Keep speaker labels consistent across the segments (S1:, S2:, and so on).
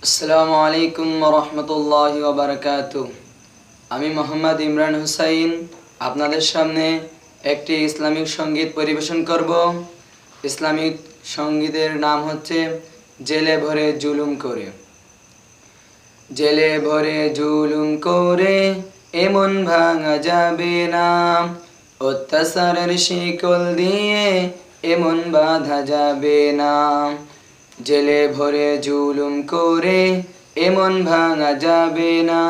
S1: আসসালামু আলাইকুম ওয়া রাহমাতুল্লাহি ওয়া বারাকাতুহু। আমি মোহাম্মদ ইমরান হুসাইন আপনাদের সামনে একটি ইসলামিক সঙ্গীত পরিবেশন করব। ইসলামিক সঙ্গীতের নাম হচ্ছে জেলে ভরে জুলুম করে। জেলে ভরে জুলুম করে এমন ভাঙা যাবে না, অত্যাচারের শিকল দিয়ে এমন বাঁধা যাবে না। জেলে ভরে জুলুম করে এমন ভাঙা যাবে না,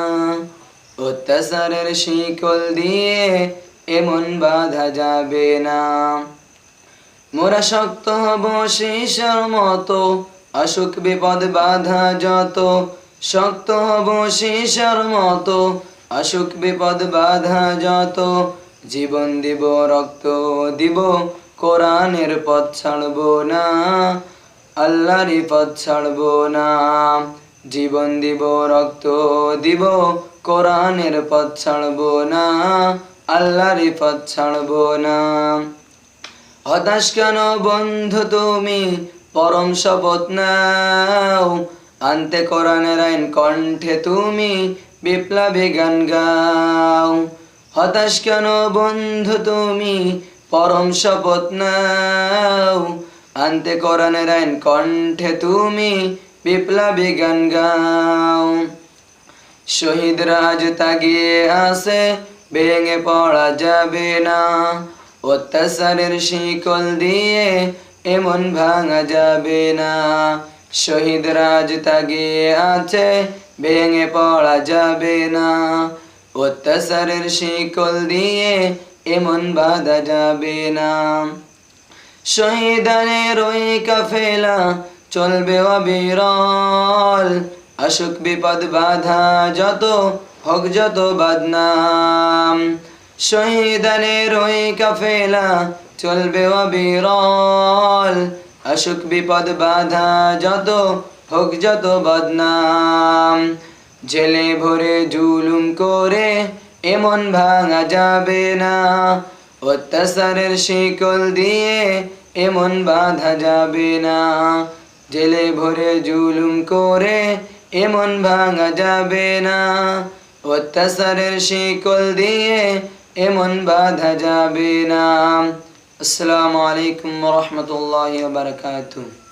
S1: অত্যাচারের শিকল দিয়ে এমন বাঁধা যাবে না। মোরা শক্ত হব সীসার মতো, অসুখ বিপদ বাধা যত। শক্ত হব সীসার মতো, অসুখ বিপদ বাধা যত। জীবন দিব রক্ত দিব, কোরআনের পথ ছাড়ব না, আল্লাহরই পথ ছাড়ব না। জীবন দিব রক্ত দিব, কোরআনের পথ ছাড়ব না, আল্লাহরই পথ ছাড়ব না। হতাশ কেন বন্ধু তুমি, পরম শপথ নাও, আনতে কোরআনের আইন কণ্ঠে তুমি বিপ্লবী গান গাও। হতাশ কেন বন্ধু তুমি, পরম শপথ নাও, আনতে কোরআনের আইন কণ্ঠে তুমি বিপ্লবী গান গাও। শহীদ রাজ তাগিয়ে আসে, ভেঙে পড়া যাবে না, অত্যাচারের শিকল দিয়ে এমন ভাঙা যাবে না। শহীদ রাজ তাগিয়ে আছে, ভেঙে পড়া যাবে না, অত্যাচারের শিকল দিয়ে এমন বাঁধা যাবে না। শহীদানের ওই কাফেলা চলবে অবিরল, অসুখ বিপদ বাধা যত হোক যত বদনাম। শহীদানের ওই কাফেলা চলবে অবিরল, অসুখ বিপদ বাধা যত হোক যত বদনাম। জেলে ভরে জুলুম করে এমন ভাঙা যাবে না, অত্যাচারের শিকল দিয়ে এমন বাঁধা যাবে না। জেলে ভরে জুলুম করে এমন ভাঙা যাবে না, অত্যাচারের শিকল দিয়ে এমন বাঁধা যাবে না। আসসালামু আলাইকুম ওয়া রাহমাতুল্লাহি ওয়া বারাকাতুহু।